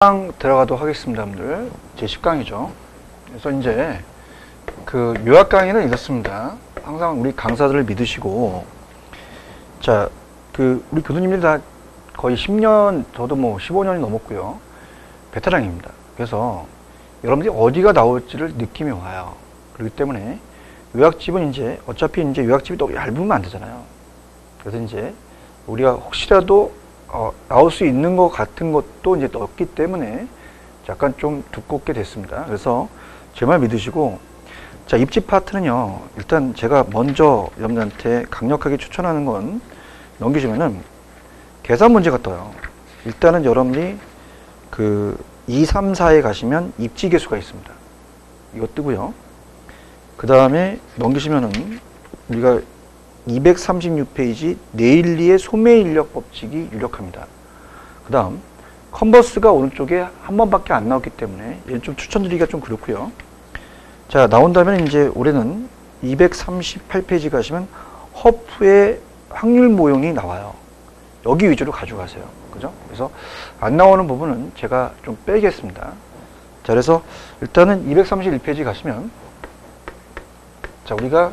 10강 들어가도록 하겠습니다, 여러분들. 제 10강이죠. 그래서 이제 그 요약 강의는 이렇습니다. 항상 우리 강사들을 믿으시고, 자, 우리 교수님들이 다 거의 10년, 저도 뭐 15년이 넘었고요. 베테랑입니다. 그래서 여러분들이 어디가 나올지를 느낌이 와요. 그렇기 때문에 요약집은 이제 어차피 이제 요약집이 너무 얇으면 안 되잖아요. 그래서 이제 우리가 혹시라도 나올 수 있는 것 같은 것도 이제 넣었기 때문에 약간 좀 두껍게 됐습니다. 그래서 제 말 믿으시고, 자, 입지 파트는요, 일단 제가 먼저 여러분들한테 강력하게 추천하는 건 넘기시면은 계산 문제가 떠요. 일단은 여러분들이 2, 3, 4에 가시면 입지 계수가 있습니다. 이거 뜨고요. 그 다음에 넘기시면은 우리가 236페이지 네일리의 소매인력 법칙이 유력합니다. 그 다음 컨버스가 오른쪽에 한 번밖에 안 나왔기 때문에 얘는 좀 추천드리기가 좀 그렇고요. 자, 나온다면 이제 올해는 238페이지 가시면 허프의 확률 모형이 나와요. 여기 위주로 가져가세요. 그죠? 그래서 안 나오는 부분은 제가 좀 빼겠습니다. 자, 그래서 일단은 231페이지 가시면, 자, 우리가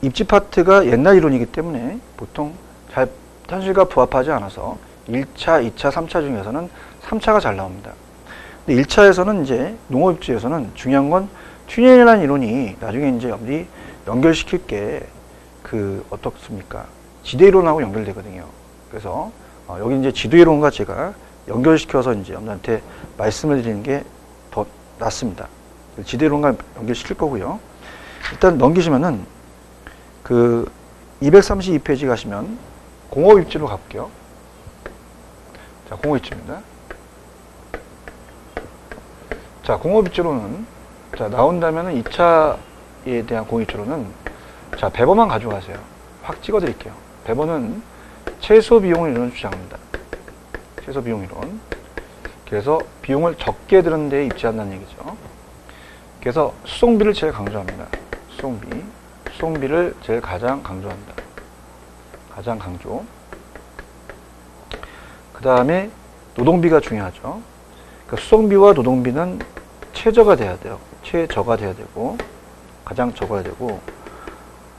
입지 파트가 옛날 이론이기 때문에 보통 잘 현실과 부합하지 않아서 1차, 2차, 3차 중에서는 3차가 잘 나옵니다. 근데 1차에서는 이제 농업입지에서는 중요한 건 튜닝이라는 이론이 나중에 이제 여러분들이 연결시킬 게 어떻습니까? 지대 이론하고 연결되거든요. 그래서 여기 이제 지도 이론과 제가 연결시켜서 이제 여러분들한테 말씀을 드리는 게 더 낫습니다. 지대 이론과 연결시킬 거고요. 일단 넘기시면은 232페이지 가시면 공업입지로 가볼게요. 자, 공업입지입니다. 자, 공업입지로는, 자, 나온다면은 2차에 대한 공업입지로는, 자, 배번만 가져가세요. 확 찍어 드릴게요. 배번은 최소 비용 이론을 주장합니다. 최소 비용 이론. 그래서 비용을 적게 드는 데에 입지한다는 얘기죠. 그래서 수송비를 제일 강조합니다. 수송비를 제일 가장 강조합니다. 가장 강조. 그 다음에 노동비가 중요하죠. 그러니까 수송비와 노동비는 최저가 돼야 돼요. 최저가 돼야 되고, 가장 적어야 되고,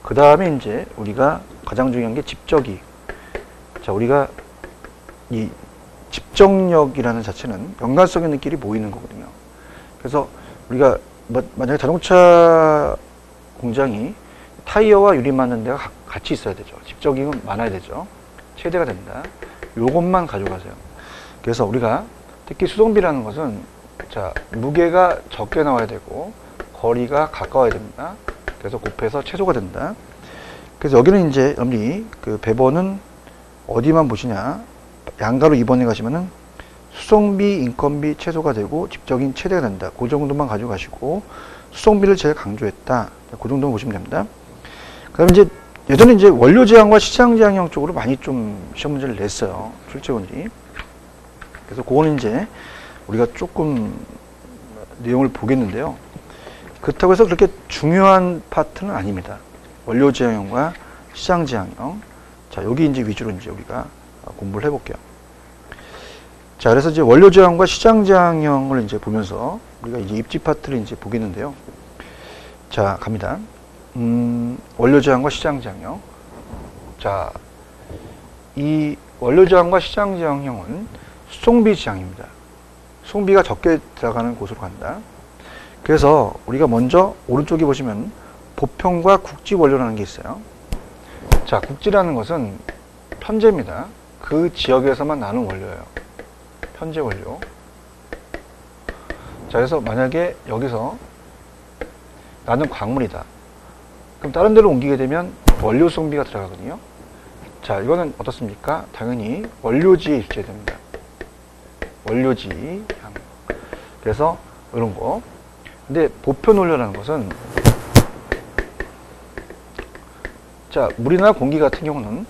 그 다음에 이제 우리가 가장 중요한 게 집적이. 자, 우리가 이 집적력이라는 자체는 연관성 있는 끼리 모이는 거거든요. 그래서 우리가 만약에 자동차 공장이 타이어와 유리 맞는 데가 같이 있어야 되죠. 집적이는 많아야 되죠. 최대가 됩니다. 요것만 가져가세요. 그래서 우리가 특히 수송비라는 것은, 자, 무게가 적게 나와야 되고 거리가 가까워야 됩니다. 그래서 곱해서 최소가 된다. 그래서 여기는 이제 여러분이 배번은 어디만 보시냐, 양가로 2번에 가시면은 수송비, 인건비 최소가 되고 집적인 최대가 된다. 그 정도만 가져가시고 수송비를 제일 강조했다. 그 정도만 보시면 됩니다. 그 다음에 이제 예전에 이제 원료 제한과 시장 제한형 쪽으로 많이 좀 시험 문제를 냈어요. 출제원들이. 그래서 그거는 이제 우리가 조금 내용을 보겠는데요. 그렇다고 해서 그렇게 중요한 파트는 아닙니다. 원료 제한형과 시장 제한형. 자, 여기 이제 위주로 이제 우리가 공부를 해볼게요. 자, 그래서 이제 원료 제한과 시장 제한형을 이제 보면서 우리가 이제 입지 파트를 이제 보겠는데요. 자, 갑니다. 원료 제한과 시장 제한형. 자, 이 원료 제한과 시장 제한형은 수송비 지향입니다. 수송비가 적게 들어가는 곳으로 간다. 그래서 우리가 먼저 오른쪽에 보시면 보편과 국지 원료라는 게 있어요. 자, 국지라는 것은 편제입니다. 그 지역에서만 나는 원료예요. 편제 원료. 자, 그래서 만약에 여기서 나는 광물이다. 그럼 다른 데로 옮기게 되면 원료 수송비가 들어가거든요. 자, 이거는 어떻습니까? 당연히 원료지에 입지해야 됩니다. 원료지 향. 그래서 이런 거. 근데 보편 원료라는 것은, 자, 물이나 공기 같은 경우는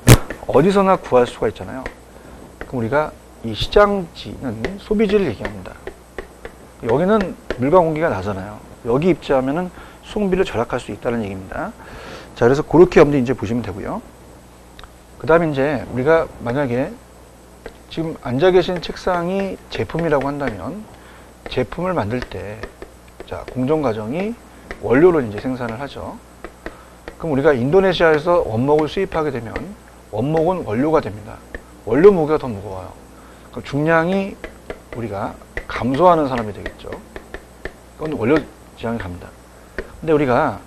어디서나 구할 수가 있잖아요. 그럼 우리가 이 시장지는 소비지를 얘기합니다. 여기는 물과 공기가 나잖아요. 여기 입지하면은 수송비를 절약할 수 있다는 얘기입니다. 자, 그래서 그렇게 여러분들 이제 보시면 되고요. 그 다음에 이제 우리가 만약에 지금 앉아 계신 책상이 제품이라고 한다면 제품을 만들 때 자, 공정 과정이 원료를 이제 생산을 하죠. 그럼 우리가 인도네시아에서 원목을 수입하게 되면 원목은 원료가 됩니다. 원료 무게가 더 무거워요. 그럼 중량이 우리가 감소하는 사람이 되겠죠. 그건 원료 지향이 갑니다. 근데 우리가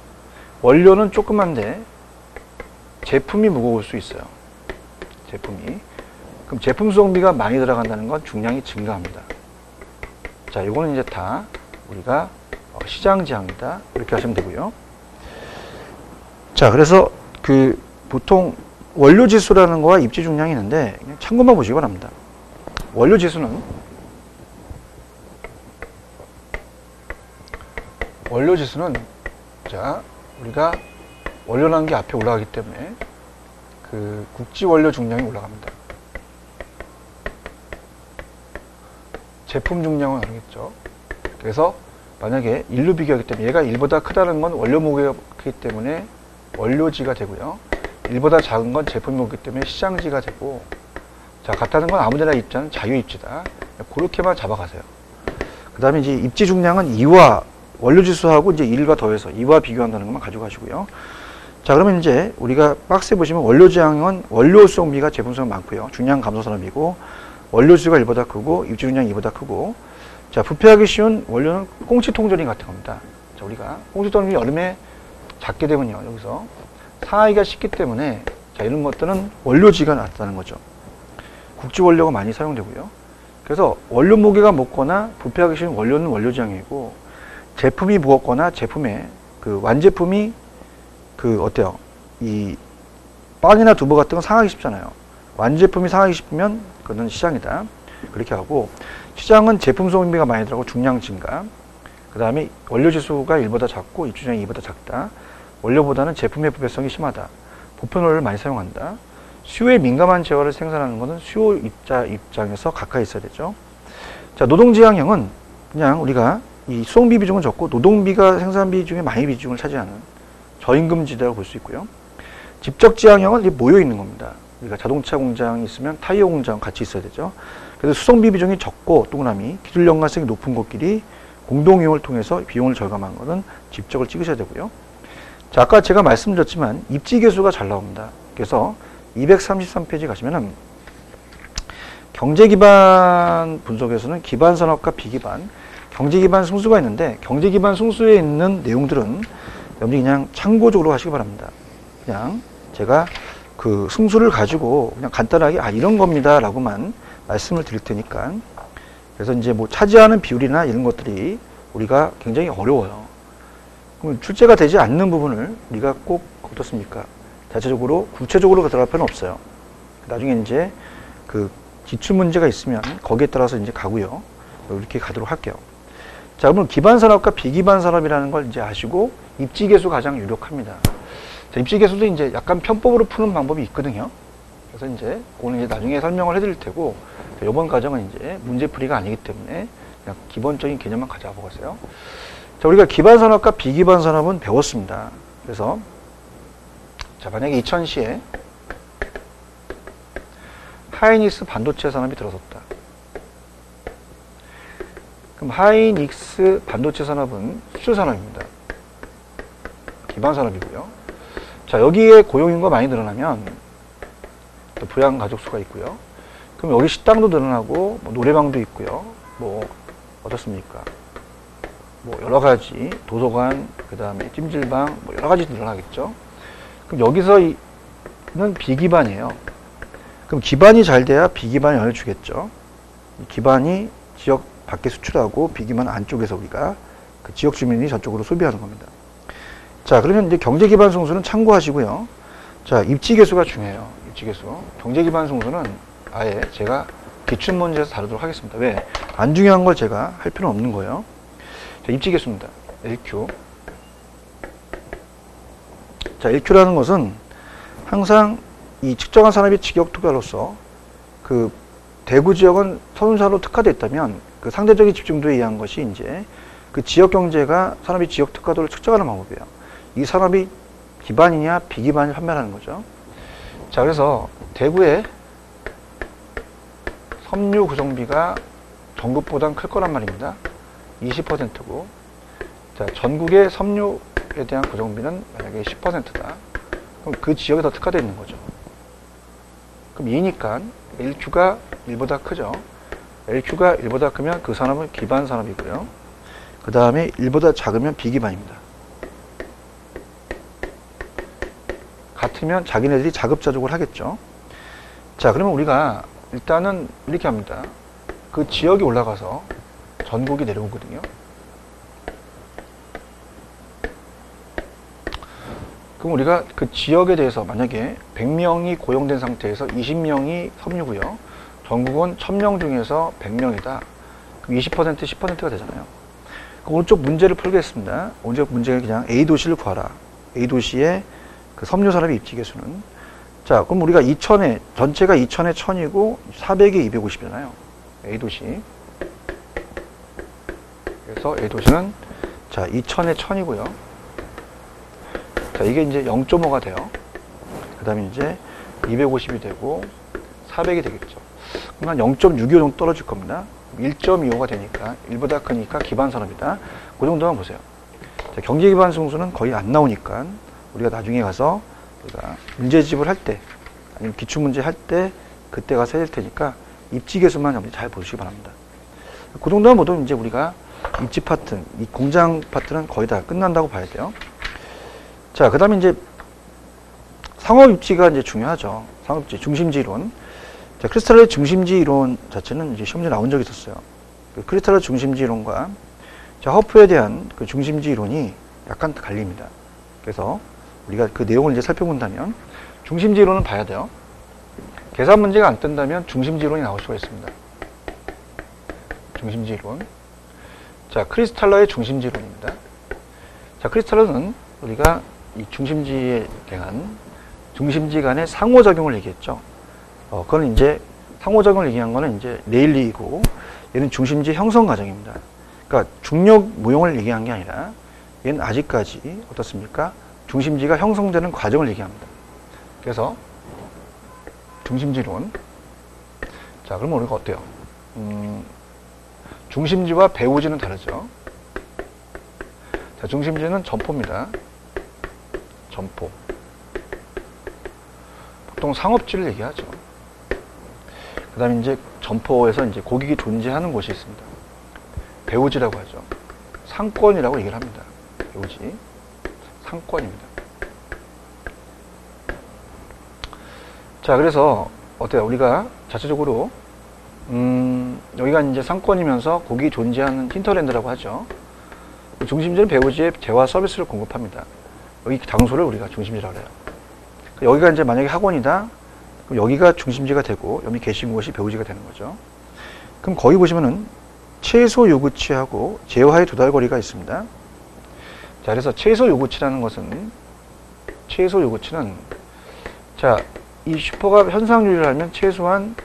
원료는 조그만데 제품이 무거울 수 있어요. 제품이. 그럼 제품 수송비가 많이 들어간다는 건 중량이 증가합니다. 자, 이거는 이제 다 우리가 시장 지향이다. 이렇게 하시면 되고요. 자, 그래서 그 보통 원료 지수라는 거와 입지 중량이 있는데 그냥 참고만 보시기 바랍니다. 원료 지수는 자, 우리가 원료라는 게 앞에 올라가기 때문에 그 국지 원료 중량이 올라갑니다. 제품 중량은 다르겠죠. 그래서 만약에 1로 비교하기 때문에 얘가 1보다 크다는 건 원료 무게가 크기 때문에 원료지가 되고요. 1보다 작은 건 제품 무게이기 때문에 시장지가 되고, 자, 같다는 건 아무데나 입자는 자유입지다. 그렇게만 잡아가세요. 그 다음에 이제 입지 중량은 2와 원료 지수하고 이제 1과 더해서 2와 비교한다는 것만 가져가시고요. 자, 그러면 이제 우리가 박스에 보시면 원료 지향은 원료 수송비가 제품 수송 많고요. 중량 감소 산업이고, 원료 지수가 1보다 크고, 입지 중량이 2보다 크고, 자, 부패하기 쉬운 원료는 꽁치 통조림 같은 겁니다. 자, 우리가 꽁치 통조림이 여름에 작게 되면요, 여기서 상하기가 쉽기 때문에, 자, 이런 것들은 원료지가 나타나는 거죠. 국지 원료가 많이 사용되고요. 그래서 원료 무게가 높거나 부패하기 쉬운 원료는 원료 지향이고, 제품이 무겁거나 제품의 그 완제품이 그 어때요? 이 빵이나 두부 같은 건 상하기 쉽잖아요. 완제품이 상하기 쉽으면 그거는 시장이다. 그렇게 하고, 시장은 제품 소비가 많이 들어가고 중량 증가, 그 다음에 원료 지수가 1보다 작고 입주 중량이 2보다 작다. 원료보다는 제품의 부패성이 심하다. 보편 원료를 많이 사용한다. 수요에 민감한 재화를 생산하는 것은 수요 입장에서 가까이 있어야 되죠. 자, 노동지향형은 그냥 우리가 이 수송비 비중은 적고 노동비가 생산비 중에 많이 비중을 차지하는 저임금지대라고 볼 수 있고요. 직접지향형은 모여 있는 겁니다. 우리가 자동차 공장이 있으면 타이어 공장 같이 있어야 되죠. 그래서 수송비 비중이 적고 동그라미 기술 연관성이 높은 곳끼리 공동이용을 통해서 비용을 절감한 것은 직접을 찍으셔야 되고요. 자, 아까 제가 말씀드렸지만 입지 개수가 잘 나옵니다. 그래서 233페이지 가시면은 경제 기반 분석에서는 기반 산업과 비기반, 경제 기반 승수가 있는데 경제 기반 승수에 있는 내용들은 여러분이 그냥 참고적으로 하시기 바랍니다. 그냥 제가 그 승수를 가지고 그냥 간단하게 이런 겁니다 라고만 말씀을 드릴 테니까, 그래서 이제 뭐 차지하는 비율이나 이런 것들이 우리가 굉장히 어려워요. 그럼 출제가 되지 않는 부분을 우리가 꼭 어떻습니까? 자체적으로 구체적으로 들어갈 필요는 없어요. 나중에 이제 그 기출 문제가 있으면 거기에 따라서 이제 가고요. 이렇게 가도록 할게요. 자, 그러면 기반 산업과 비기반 산업이라는 걸 이제 아시고 입지 개수가 가장 유력합니다. 자, 입지 개수도 이제 약간 편법으로 푸는 방법이 있거든요. 그래서 이제 오늘 이제 나중에 설명을 해드릴 테고, 이번 과정은 이제 문제풀이가 아니기 때문에 그냥 기본적인 개념만 가져와 보겠어요. 자, 우리가 기반 산업과 비기반 산업은 배웠습니다. 그래서 자, 만약에 2000시에 하이닉스 반도체 산업이 들어섰다. 그럼 하이닉스 반도체 산업은 수출 산업입니다. 기반 산업이고요. 자, 여기에 고용인구가 많이 늘어나면 또 부양 가족 수가 있고요. 그럼 여기 식당도 늘어나고 뭐 노래방도 있고요. 뭐 어떻습니까? 뭐 여러 가지 도서관, 그 다음에 찜질방, 뭐 여러 가지 늘어나겠죠. 그럼 여기서는 비기반이에요. 그럼 기반이 잘 돼야 비기반이 영향을 주겠죠. 기반이 지역 밖에 수출하고 비기반 안쪽에서 우리가 그 지역 주민이 저쪽으로 소비하는 겁니다. 자, 그러면 이제 경제 기반 승수는 참고하시고요. 자, 입지 개수가 중요해요. 입지 개수. 경제 기반 승수는 아예 제가 기출 문제에서 다루도록 하겠습니다. 왜? 안 중요한 걸 제가 할 필요는 없는 거예요. 자, 입지 개수입니다. LQ. 자, LQ라는 것은 항상 이 측정한 산업이 직역 특화로서 그 대구 지역은 선순사로 특화되어 있다면 그 상대적인 집중도에 의한 것이 이제 그 지역 경제가 산업이 지역 특화도를 측정하는 방법이에요. 이 산업이 기반이냐 비기반을 판별하는 거죠. 자, 그래서 대구의 섬유 구성비가 전국보단 클 거란 말입니다. 20%고, 자, 전국의 섬유에 대한 구성비는 만약에 10%다. 그럼 그 지역에 더 특화되어 있는 거죠. 그럼 2니까 LQ가 1보다 크죠. LQ가 1보다 크면 그 산업은 기반 산업이고요. 그 다음에 1보다 작으면 비기반입니다. 같으면 자기네들이 자급자족을 하겠죠. 자, 그러면 우리가 일단은 이렇게 합니다. 그 지역이 올라가서 전국이 내려오거든요. 그럼 우리가 그 지역에 대해서 만약에 100명이 고용된 상태에서 20명이 섬유고요. 전국은 1000명 중에서 100명이다. 그럼 20%, 10%가 되잖아요. 그럼 오른쪽 문제를 풀겠습니다. 오른쪽 문제는 그냥 A도시를 구하라. A도시의 그 섬유 산업의 입지 개수는. 자, 그럼 우리가 2000에, 전체가 2000에 1000이고 400에 250이잖아요. A도시. 그래서 A도시는 자, 2000에 1000이고요. 자, 이게 이제 0.5가 돼요. 그 다음에 이제 250이 되고 400이 되겠죠. 그럼 한 0.65 정도 떨어질 겁니다. 1.25가 되니까 1보다 크니까 기반 산업이다. 그 정도만 보세요. 자, 경제 기반 승수는 거의 안 나오니까 우리가 나중에 가서 우리가 문제집을 할 때, 아니면 기출문제 할 때 그때 가서 해야 될 테니까 입지 개수만 잘 보시기 바랍니다. 그 정도만 봐도 이제 우리가 입지 파트, 이 공장 파트는 거의 다 끝난다고 봐야 돼요. 자, 그 다음에 이제 상업 입지가 이제 중요하죠. 상업 입지, 중심지 이론. 자, 크리스탈의 중심지 이론 자체는 이제 시험에 나온 적이 있었어요. 그 크리스탈의 중심지 이론과 자, 허프에 대한 그 중심지 이론이 약간 갈립니다. 그래서 우리가 그 내용을 이제 살펴본다면 중심지 이론은 봐야 돼요. 계산 문제가 안 뜬다면 중심지 이론이 나올 수가 있습니다. 중심지 이론. 자, 크리스탈러의 중심지 이론입니다. 자, 크리스탈러는 우리가 이 중심지에 대한 중심지 간의 상호작용을 얘기했죠. 그건 이제 상호작용을 얘기한 거는 이제 레일리이고 얘는 중심지 형성 과정입니다. 그러니까 중력 무용을 얘기한 게 아니라 얘는 아직까지 어떻습니까? 중심지가 형성되는 과정을 얘기합니다. 그래서 중심지론. 자, 그럼 우리가 어때요? 중심지와 배우지는 다르죠. 자, 중심지는 점포입니다. 점포. 보통 상업지를 얘기하죠. 그 다음에 이제 점포에서 이제 고객이 존재하는 곳이 있습니다. 배우지라고 하죠. 상권이라고 얘기를 합니다. 배우지. 상권입니다. 자, 그래서 어때요? 우리가 자체적으로 여기가 이제 상권이면서 고객이 존재하는 힌터랜드라고 하죠. 중심지는 배우지의 재화 서비스를 공급합니다. 여기 장소를 우리가 중심지라고 해요. 여기가 이제 만약에 학원이다. 그럼 여기가 중심지가 되고 여기 계신 곳이 배우지가 되는 거죠. 그럼 거기 보시면은 최소 요구치하고 재화의 도달거리가 있습니다. 자, 그래서 최소 요구치라는 것은 최소 요구치는 자, 이 슈퍼가 현상유지를 하면 최소한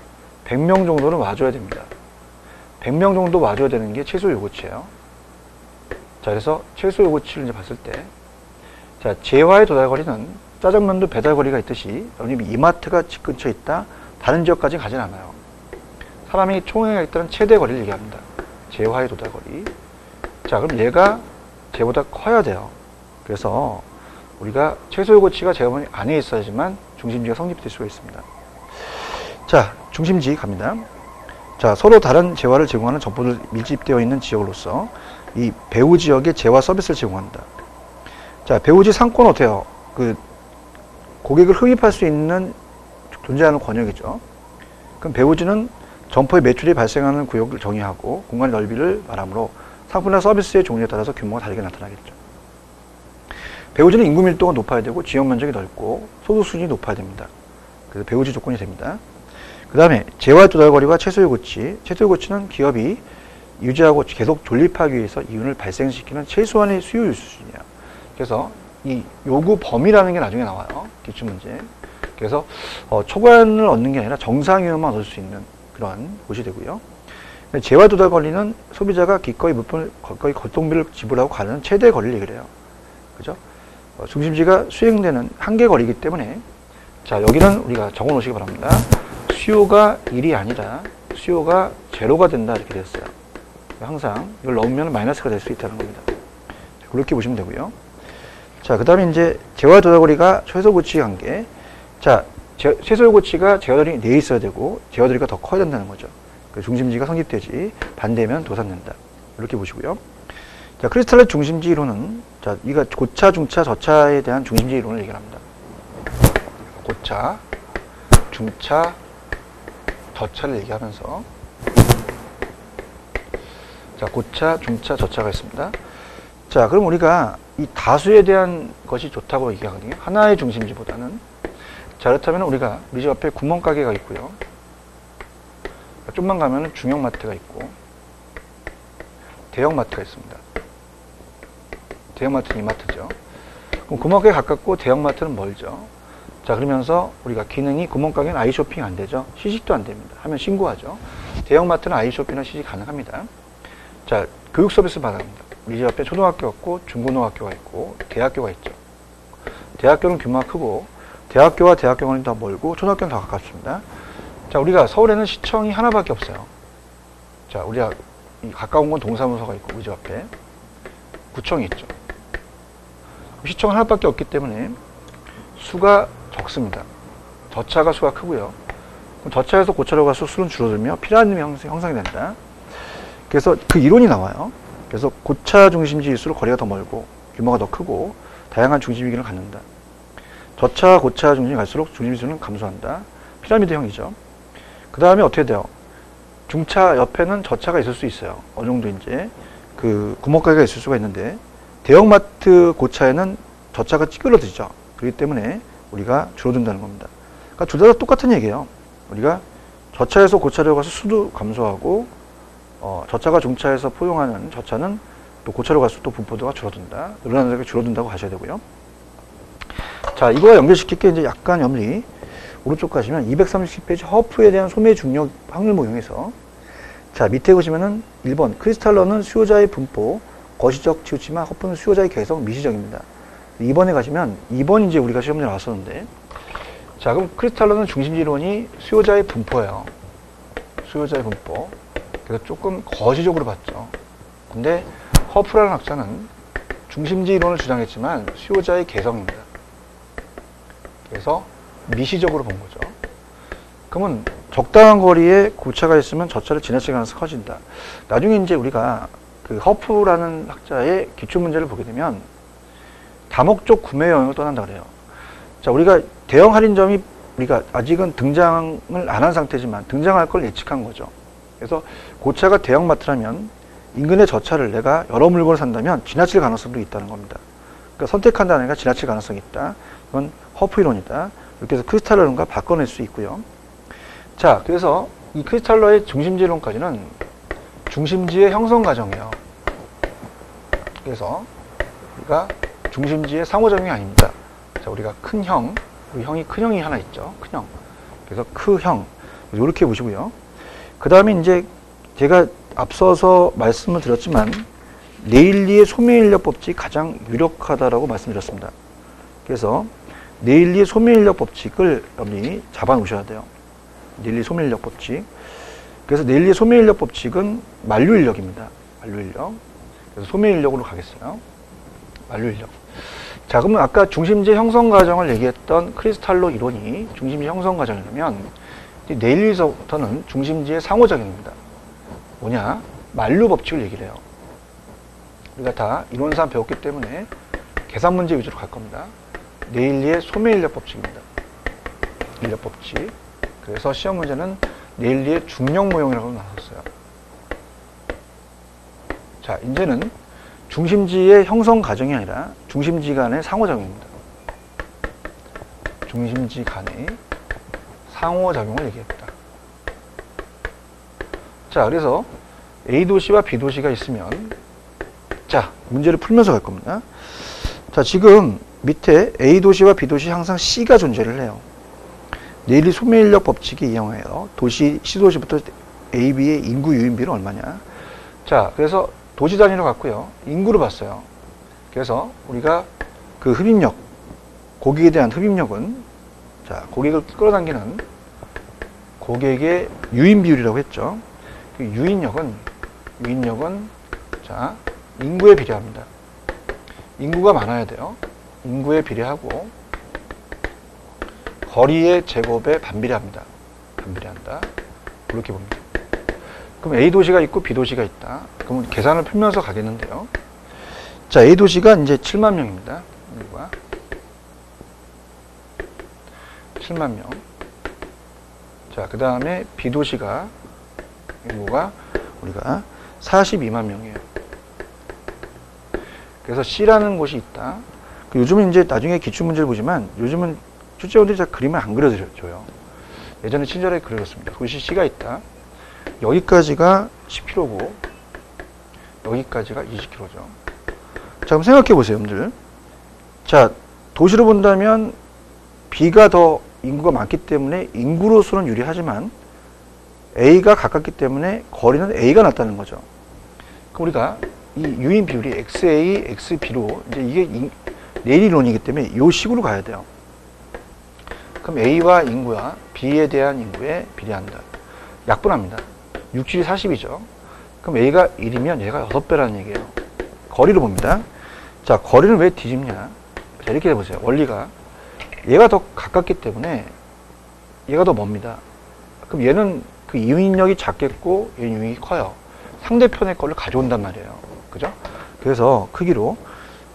100명 정도는 와줘야 됩니다. 100명 정도 와줘야 되는 게 최소 요구치예요. 자, 그래서 최소 요구치를 이제 봤을 때 자, 재화의 도달거리는 짜장면도 배달거리가 있듯이 여러분이 이마트가 집 근처에 있다. 다른 지역까지 가진 않아요. 사람이 총회가 있다는 최대 거리를 얘기합니다. 재화의 도달거리. 자, 그럼 얘가 쟤보다 커야 돼요. 그래서 우리가 최소 요구치가 재화문 안에 있어야지만 중심지가 성립될 수가 있습니다. 자, 중심지 갑니다. 자, 서로 다른 재화를 제공하는 점포들 밀집되어 있는 지역으로서 이 배후 지역에 재화 서비스를 제공한다. 자, 배우지 상권은 어때요? 그 고객을 흡입할 수 있는 존재하는 권역이죠. 그럼 배우지는 점포의 매출이 발생하는 구역을 정의하고 공간의 넓이를 말하므로 상품이나 서비스의 종류에 따라서 규모가 다르게 나타나겠죠. 배우지는 인구 밀도가 높아야 되고 지역 면적이 넓고 소득 수준이 높아야 됩니다. 그래서 배우지 조건이 됩니다. 그 다음에 재화 도달거리와 최소 요구치. 최소 요구치는 기업이 유지하고 계속 존립하기 위해서 이윤을 발생시키는 최소한의 수요 수준이에요. 그래서 이 요구 범위라는 게 나중에 나와요. 기출문제. 그래서 초과를 얻는 게 아니라 정상이윤만 얻을 수 있는 그런 곳이 되고요. 재화 도달 거리는 소비자가 기꺼이 물품을 거의 거동비를 지불하고 가는 최대 거리를 얘기를 해요. 그죠? 중심지가 수행되는 한계 거리이기 때문에 자, 여기는 우리가 적어 놓으시기 바랍니다. 수요가 1이 아니라 수요가 제로가 된다 이렇게 됐어요. 항상 이걸 넣으면 마이너스가 될 수 있다는 겁니다. 그렇게 보시면 되고요. 자, 그 다음에 이제 제와 저하거리가 최소고치 관계. 자, 최소고치가 제어들이 내에 있어야 되고 제어들이가 더 커야 된다는 거죠. 그 중심지가 성립되지 반대면 도산된다. 이렇게 보시고요. 자, 크리스탈의 중심지 이론은 자, 이가 고차, 중차, 저차에 대한 중심지 이론을 얘기합니다. 고차, 중차, 저차를 얘기하면서 자, 고차, 중차, 저차가 있습니다. 자, 그럼 우리가 이 다수에 대한 것이 좋다고 얘기하거든요. 하나의 중심지보다는. 자, 그렇다면 우리가 우리 집 앞에 구멍가게가 있고요. 좀만 가면 중형마트가 있고 대형마트가 있습니다. 대형마트는 이마트죠. 그럼 구멍가게 가깝고 대형마트는 멀죠. 자, 그러면서 우리가 기능이 구멍가게는 아이쇼핑 안 되죠. 시식도 안 됩니다. 하면 신고하죠. 대형마트는 아이쇼핑이나 시식 가능합니다. 자, 교육 서비스 받아갑니다. 우리 집 앞에 초등학교가 있고 중고등학교가 있고 대학교가 있죠. 대학교는 규모가 크고 대학교와 대학교는 더 멀고 초등학교는 더 가깝습니다. 자, 우리가 서울에는 시청이 하나밖에 없어요. 자, 우리가 가까운 건 동사무소가 있고 우리 집 앞에 구청이 있죠. 시청 하나밖에 없기 때문에 수가 적습니다. 저차가 수가 크고요. 그럼 저차에서 고차로 가서 수는 줄어들며 피라미드 형성이 된다. 그래서 그 이론이 나와요. 그래서 고차 중심지일수록 거리가 더 멀고 규모가 더 크고 다양한 중심지 기능을 갖는다. 저차, 고차 중심이 갈수록 중심지수는 감소한다. 피라미드형이죠. 그 다음에 어떻게 돼요? 중차 옆에는 저차가 있을 수 있어요. 어느 정도 이제 그 구멍가게가 있을 수가 있는데 대형마트 고차에는 저차가 찌그러지죠. 그렇기 때문에 우리가 줄어든다는 겁니다. 그러니까 둘 다 똑같은 얘기예요. 우리가 저차에서 고차로 가서 수도 감소하고 저차가 중차에서 포용하는 저차는 또 고차로 갈수록 또 분포도가 줄어든다. 늘어나는 데가 줄어든다고 하셔야 되고요. 자, 이거와 연결시킬 게 이제 약간 염리. 오른쪽 가시면 230페이지 허프에 대한 소매 중력 확률 모형에서 자, 밑에 보시면은 1번 크리스탈러는 수요자의 분포 거시적 치우치만 허프는 수요자의 개성 미시적입니다. 2번에 가시면 2번 이제 우리가 시험에 나왔었는데 자, 그럼 크리스탈러는 중심지론이 수요자의 분포예요. 수요자의 분포. 그래서 조금 거시적으로 봤죠. 근데 허프라는 학자는 중심지 이론을 주장했지만 수요자의 개성입니다. 그래서 미시적으로 본 거죠. 그러면 적당한 거리에 고차가 있으면 저차를 지나칠 가능성이 커진다. 나중에 이제 우리가 그 허프라는 학자의 기출 문제를 보게 되면 다목적 구매 영역을 떠난다 그래요. 자, 우리가 대형 할인점이 우리가 아직은 등장을 안 한 상태지만 등장할 걸 예측한 거죠. 그래서 고차가 대형마트라면 인근의 저차를 내가 여러 물건을 산다면 지나칠 가능성도 있다는 겁니다. 그러니까 선택한다는 게 지나칠 가능성이 있다. 이건 허프 이론이다. 이렇게 해서 크리스탈러론과 바꿔낼 수 있고요. 자, 그래서 이 크리스탈러의 중심지 이론까지는 중심지의 형성 과정이에요. 그래서 우리가 중심지의 상호작용이 아닙니다. 자, 우리가 큰 형, 우리 형이 큰 형이 하나 있죠. 큰 형. 그래서 크형. 이렇게 보시고요. 그 다음에 이제 제가 앞서서 말씀을 드렸지만 네일리의 소매인력 법칙이 가장 유력하다라고 말씀드렸습니다. 그래서 네일리의 소매인력 법칙을 여러분이 잡아 놓으셔야 돼요. 네일리 소매인력 법칙. 그래서 네일리의 소매인력 법칙은 만류인력입니다. 만류인력. 그래서 소매인력으로 가겠어요. 만류인력. 자, 그러면 아까 중심지 형성 과정을 얘기했던 크리스탈러 이론이 중심지 형성 과정이라면 네일리서부터는 중심지의 상호작용입니다. 뭐냐? 만류 법칙을 얘기를 해요. 우리가 다 이론상 배웠기 때문에 계산 문제 위주로 갈 겁니다. 네일리의 소매인력 법칙입니다. 인력 법칙. 그래서 시험 문제는 네일리의 중력 모형이라고 나눴어요. 자, 이제는 중심지의 형성 과정이 아니라 중심지 간의 상호작용입니다. 중심지 간의 상호작용을 얘기했다. 자, 그래서 A도시와 B도시가 있으면 자, 문제를 풀면서 갈 겁니다. 자, 지금 밑에 A도시와 B도시 항상 C가 존재를 해요. 네일리 소매인력 법칙이 이용해요. 도시, C도시부터 A, B의 인구 유인비는 얼마냐. 자, 그래서 도시 단위로 갔고요. 인구를 봤어요. 그래서 우리가 그 흡입력, 고객에 대한 흡입력은 자, 고객을 끌어당기는 고객의 유인 비율이라고 했죠. 그 유인력은 자, 인구에 비례합니다. 인구가 많아야 돼요. 인구에 비례하고 거리의 제곱에 반비례합니다. 반비례한다. 이렇게 봅니다. 그럼 A 도시가 있고 B 도시가 있다. 그럼 계산을 풀면서 가겠는데요. 자, A 도시가 이제 7만 명입니다. 인구가 7만 명. 자, 그 다음에 B 도시가 인구가 우리가 42만 명이에요. 그래서 C라는 곳이 있다. 요즘은 이제 나중에 기출문제를 보지만 요즘은 출제원들이 잘 그림을 안 그려줘요. 예전에 친절하게 그려줬습니다. 도시 C가 있다. 여기까지가 10km고 여기까지가 20km죠. 자, 그럼 생각해 보세요, 여러분들. 자, 도시로 본다면 B가 더 인구가 많기 때문에 인구로서는 유리하지만 A가 가깝기 때문에 거리는 A가 낫다는 거죠. 그럼 우리가 이 유인 비율이 XA, XB로 이제 이게 내리론이기 때문에 이 식으로 가야 돼요. 그럼 A와 인구와 B에 대한 인구에 비례한다. 약분합니다. 6, 7이 40이죠. 그럼 A가 1이면 얘가 6배라는 얘기예요. 거리로 봅니다. 자, 거리는 왜 뒤집냐? 자, 이렇게 해보세요. 원리가 얘가 더 가깝기 때문에 얘가 더 멉니다. 그럼 얘는 그 유인력이 작겠고 얘는 유인력이 커요. 상대편의 거를 가져온단 말이에요. 그죠? 그래서 크기로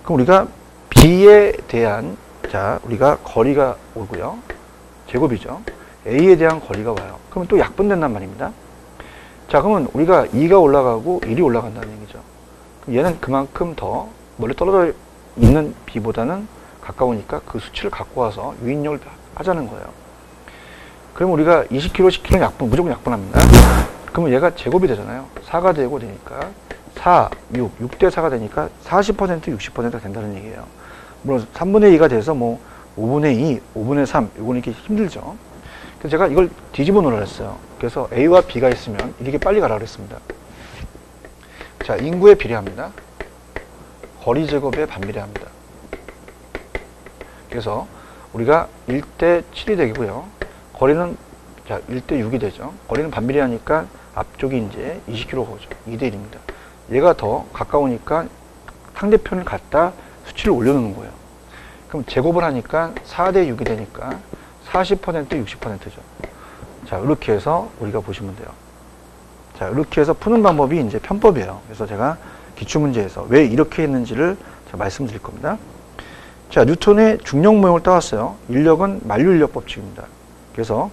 그럼 우리가 B에 대한 자, 우리가 거리가 오고요. 제곱이죠. A에 대한 거리가 와요. 그러면 또 약분된단 말입니다. 자, 그러면 우리가 2가 올라가고 1이 올라간다는 얘기죠. 그럼 얘는 그만큼 더 멀리 떨어져 있는 B보다는 가까우니까 그 수치를 갖고 와서 유인력을 하자는 거예요. 그럼 우리가 20kg, 10kg 약분, 무조건 약분합니다. 그러면 얘가 제곱이 되잖아요. 4가 되고 되니까 4, 6대 4가 되니까 40%, 60%가 된다는 얘기예요. 물론 3분의 2가 돼서 뭐 5분의 2, 5분의 3, 이거는 이렇게 힘들죠. 그래서 제가 이걸 뒤집어 놓으라 했어요. 그래서 A와 B가 있으면 이렇게 빨리 가라 그랬습니다. 자, 인구에 비례합니다. 거리 제곱에 반비례합니다. 그래서 우리가 1대 7이 되고요. 거리는 자 1대 6이 되죠. 거리는 반비례하니까 앞쪽이 이제 20km가 오죠. 2대 1입니다. 얘가 더 가까우니까 상대편을 갖다 수치를 올려놓는 거예요. 그럼 제곱을 하니까 4대 6이 되니까 40%, 60%죠. 자, 이렇게 해서 우리가 보시면 돼요. 자, 이렇게 해서 푸는 방법이 이제 편법이에요. 그래서 제가 기출문제에서 왜 이렇게 했는지를 제가 말씀드릴 겁니다. 자, 뉴턴의 중력 모형을 따왔어요. 인력은 만류인력 법칙입니다. 그래서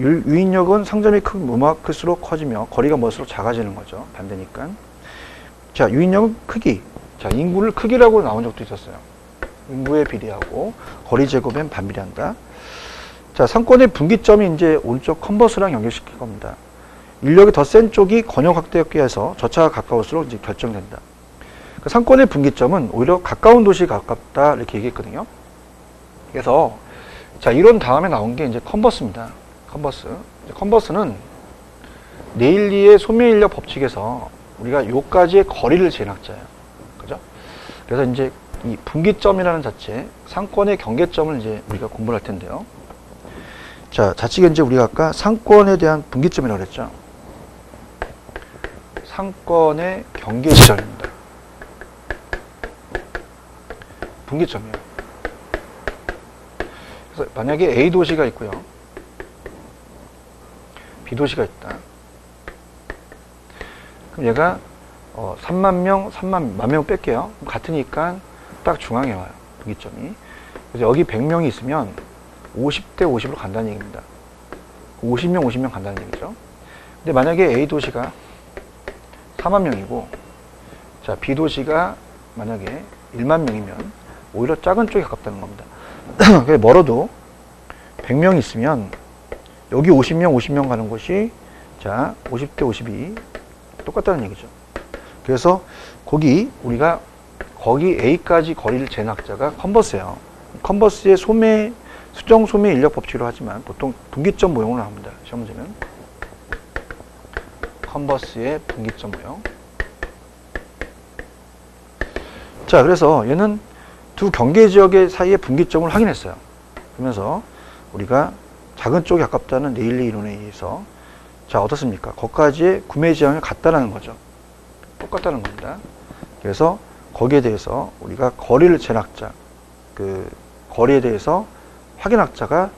유인력은 상점이 클수록 커지며 거리가 멀수록 작아지는 거죠. 반대니까. 자, 유인력은 크기. 자, 인구를 크기라고 나온 적도 있었어요. 인구에 비례하고 거리 제곱엔 반비례한다. 자, 상권의 분기점이 이제 오른쪽 컨버스랑 연결시킬 겁니다. 인력이 더 센 쪽이 권역 확대역기에서 저차가 가까울수록 이제 결정된다. 그 상권의 분기점은 오히려 가까운 도시에 가깝다 이렇게 얘기했거든요. 그래서 자, 이런 다음에 나온 게 이제 컨버스입니다. 컨버스는 네일리의 소멸인력 법칙에서 우리가 요까지의 거리를 재는 학자예요. 그죠? 그래서 이제 이 분기점이라는 자체, 상권의 경계점을 이제 우리가 공부를 할 텐데요. 자, 자칫 이제 우리가 아까 상권에 대한 분기점이라고 그랬죠. 상권의 경계 지점입니다. 분기점이에요. 그래서 만약에 A 도시가 있고요. B 도시가 있다. 그럼 얘가 3만 명, 3만 명 뺄게요. 같으니까 딱 중앙에 와요. 분기점이. 그래서 여기 100명이 있으면 50대 50으로 간다는 얘기입니다. 50명, 50명 간다는 얘기죠. 근데 만약에 A 도시가 4만 명이고, 자, B 도시가 만약에 1만 명이면 오히려 작은 쪽에 가깝다는 겁니다. 멀어도 100명이 있으면 여기 50명, 50명 가는 곳이 자, 50대 50이 똑같다는 얘기죠. 그래서 우리가 거기 A까지 거리를 재는 학자가 컨버스예요. 컨버스의 수정 소매 인력 법칙으로 하지만 보통 분기점 모형으로 합니다. 시험 문제는 컨버스의 분기점 모형. 자, 그래서 얘는 두 경계 지역의 사이의 분기점을 확인했어요. 그러면서 우리가 작은 쪽이 가깝다는 레일리 이론에 의해서 자, 어떻습니까? 거기까지의 구매 지형이 같다라는 거죠. 똑같다는 겁니다. 그래서 거기에 대해서 우리가 거리를 잰 학자, 그 거리에 대해서 확인 학자가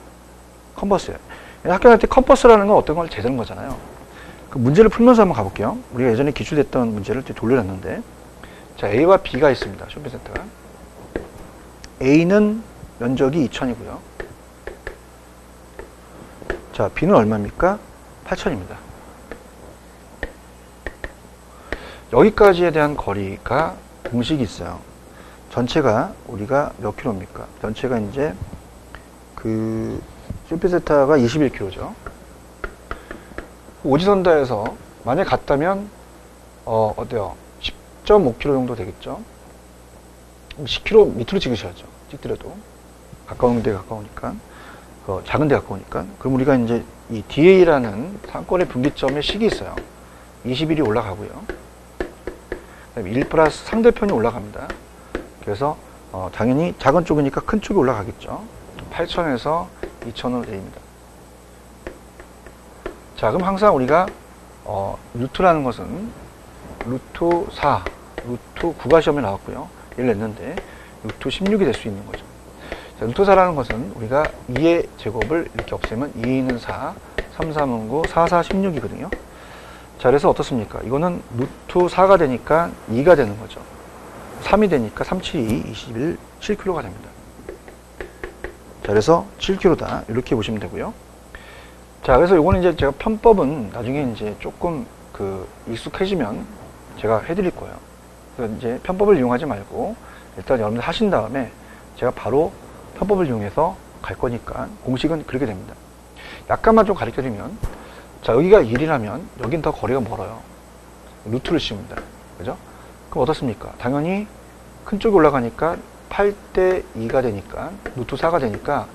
컴퍼스예요. 학교 다닐 때 컴퍼스라는 건 어떤 걸 재는 거잖아요. 그 문제를 풀면서 한번 가볼게요. 우리가 예전에 기출됐던 문제를 돌려놨는데, 자, A와 B가 있습니다. 쇼핑센터가. A는 면적이 2000이고요. 자, B는 얼마입니까? 8000입니다. 여기까지에 대한 거리가 공식이 있어요. 전체가 우리가 몇 킬로입니까? 전체가 이제 그 쇼핑센터가 21km죠. 오지선다에서 만약 갔다면 어때요? 10.5km 정도 되겠죠. 10km 밑으로 찍으셔야죠. 찍더라도 가까운 데 가까우니까, 작은 데 가까우니까. 그럼 우리가 이제 이 DA라는 상권의 분기점의 식이 있어요. 21이 올라가고요. 그다음에 1 플러스 상대편이 올라갑니다. 그래서 당연히 작은 쪽이니까 큰 쪽이 올라가겠죠. 8000에서 2000으로 되어있습니다. 자, 그럼 항상 우리가 루트라는 것은 루트 4, 루트 9가 시험에 나왔고요. 얘를 냈는데 루트 16이 될 수 있는 거죠. 자, 루트 4라는 것은 우리가 2의 제곱을 이렇게 없애면 2는 4, 3, 3은 9, 4, 4, 16이거든요. 자, 그래서 어떻습니까? 이거는 루트 4가 되니까 2가 되는 거죠. 3이 되니까 3, 7, 2, 21, 7kg가 됩니다. 자, 그래서 7kg다. 이렇게 보시면 되고요. 자, 그래서 요거는 이제 제가 편법은 나중에 이제 조금 익숙해지면 제가 해드릴 거예요. 그래서 이제 편법을 이용하지 말고 일단 여러분들 하신 다음에 제가 바로 편법을 이용해서 갈 거니까 공식은 그렇게 됩니다. 약간만 좀 가르쳐 드리면, 자, 여기가 1이라면 여긴 더 거리가 멀어요. 루트를 씌웁니다. 그죠? 그럼 어떻습니까? 당연히 큰 쪽이 올라가니까 8대 2가 되니까 루트 4가 되니까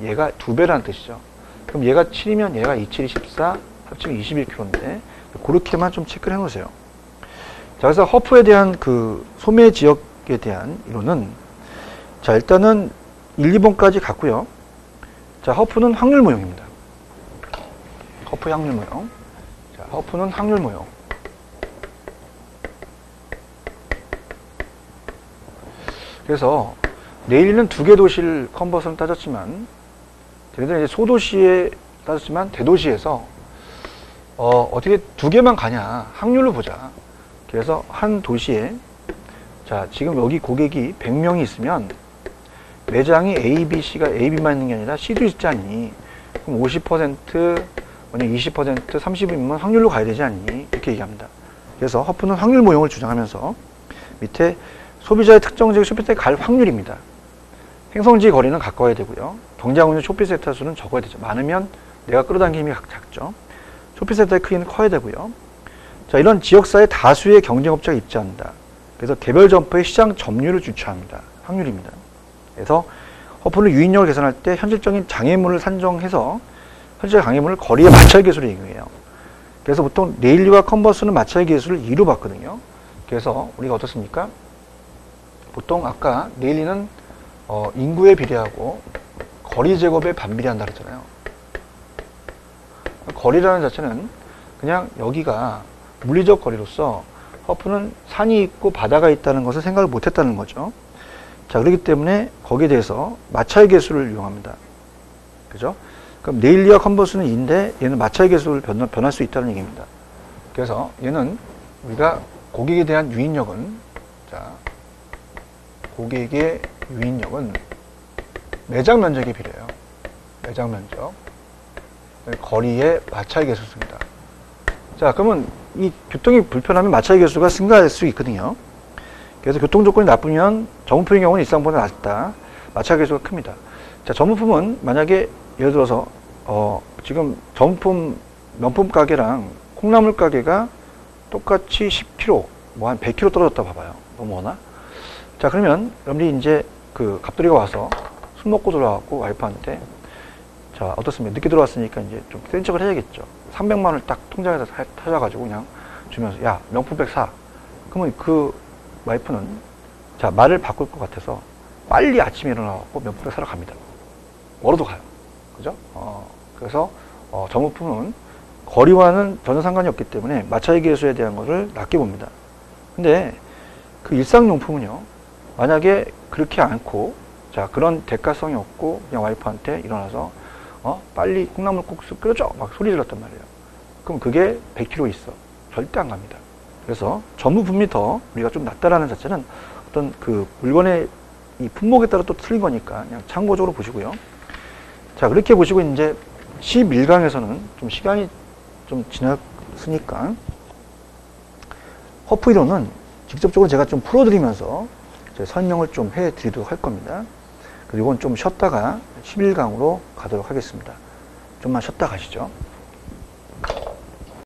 얘가 2배라는 뜻이죠. 그럼 얘가 7이면 얘가 2, 7, 14 합치면 21km인데 그렇게만 좀 체크를 해 놓으세요. 자, 그래서 허프에 대한 그 소매 지역에 대한 이론은, 자, 일단은 1, 2번까지 갔고요. 자, 허프는 확률 모형입니다. 허프 확률 모형. 자, 허프는 확률 모형. 그래서 내일은 2개 도시를 컨버스는 따졌지만, 얘네들은 이제 소도시에 따졌지만 대도시에서 어떻게 2개만 가냐, 확률로 보자. 그래서 한 도시에, 자, 지금 여기 고객이 100명이 있으면 매장이 A, B, C가 A, B만 있는 게 아니라 C도 있지 않니? 그럼 50%, 만약 20%, 30이면 확률로 가야 되지 않니? 이렇게 얘기합니다. 그래서 허프는 확률 모형을 주장하면서 밑에 소비자의 특정 지역 쇼핑센터에 갈 확률입니다. 행성지 거리는 가까워야 되고요. 경쟁하고 있는 쇼핑센터 수는 적어야 되죠. 많으면 내가 끌어당기는 힘이 작죠. 쇼핑센터의 크기는 커야 되고요. 자, 이런 지역사의 다수의 경쟁업체가 입지한다. 그래서 개별 점포의 시장 점유율을 주최합니다. 확률입니다. 그래서 허프는 유인력을 계산할 때 현실적인 장애물을 산정해서 현실적 장애물을 거리의 마찰 계수로 이용해요. 그래서 보통 레일리와 컨버스는 마찰 계수를 2로 봤거든요. 그래서 우리가 어떻습니까? 보통 아까 레일리는 인구에 비례하고 거리 제곱에 반비례한다 그랬잖아요. 거리라는 자체는 그냥 여기가 물리적 거리로서 허프는 산이 있고 바다가 있다는 것을 생각을 못했다는 거죠. 자, 그렇기 때문에 거기에 대해서 마찰 계수를 이용합니다. 그죠? 그럼 레일리와 컨버스는 2인데 얘는 마찰 계수를 변할 수 있다는 얘기입니다. 그래서 얘는 우리가 고객에 대한 유인력은, 자, 고객의 유인력은 매장 면적에 비례해요. 매장 면적. 거리의 마찰 계수입니다. 자, 그러면 이 교통이 불편하면 마찰 계수가 증가할 수 있거든요. 그래서 교통 조건이 나쁘면 정품의 경우는 일상보다 낮다. 마찰 계수가 큽니다. 자, 전문품은 만약에 예를 들어서 지금 정품 명품 가게랑 콩나물 가게가 똑같이 10kg, 뭐 한 100kg 떨어졌다 봐봐요. 너무 워나? 자, 그러면 여러분들이 이제 그 갑돌이가 와서 술 먹고 들어와갖고 와이프한테, 자, 어떻습니까? 늦게 들어왔으니까 이제 좀 센 척을 해야겠죠. 300만 원을 딱 통장에다 타셔가지고 그냥 주면서, 야, 명품백 사. 그러면 그 와이프는, 자, 말을 바꿀 것 같아서 빨리 아침에 일어나갖고 명품백 사러 갑니다. 멀어도 가요. 그죠? 그래서 전부품은 거리와는 전혀 상관이 없기 때문에 마찰 계수에 대한 것을 낮게 봅니다. 근데 그 일상용품은요, 만약에 그렇게 않고, 자, 그런 대가성이 없고, 그냥 와이프한테 일어나서, 빨리 콩나물국수 끓여줘! 막 소리 질렀단 말이에요. 그럼 그게 100km 있어. 절대 안 갑니다. 그래서 전부품이 더 우리가 좀 낫다라는 자체는 어떤 그 물건의 이 품목에 따라 또 틀린 거니까 그냥 참고적으로 보시고요. 자, 그렇게 보시고 이제 11강에서는 좀 시간이 좀 지났으니까 허프 이론은 직접적으로 제가 좀 풀어드리면서 설명을 좀 해드리도록 할 겁니다. 그리고 이건 좀 쉬었다가 11강으로 가도록 하겠습니다. 좀만 쉬었다 가시죠.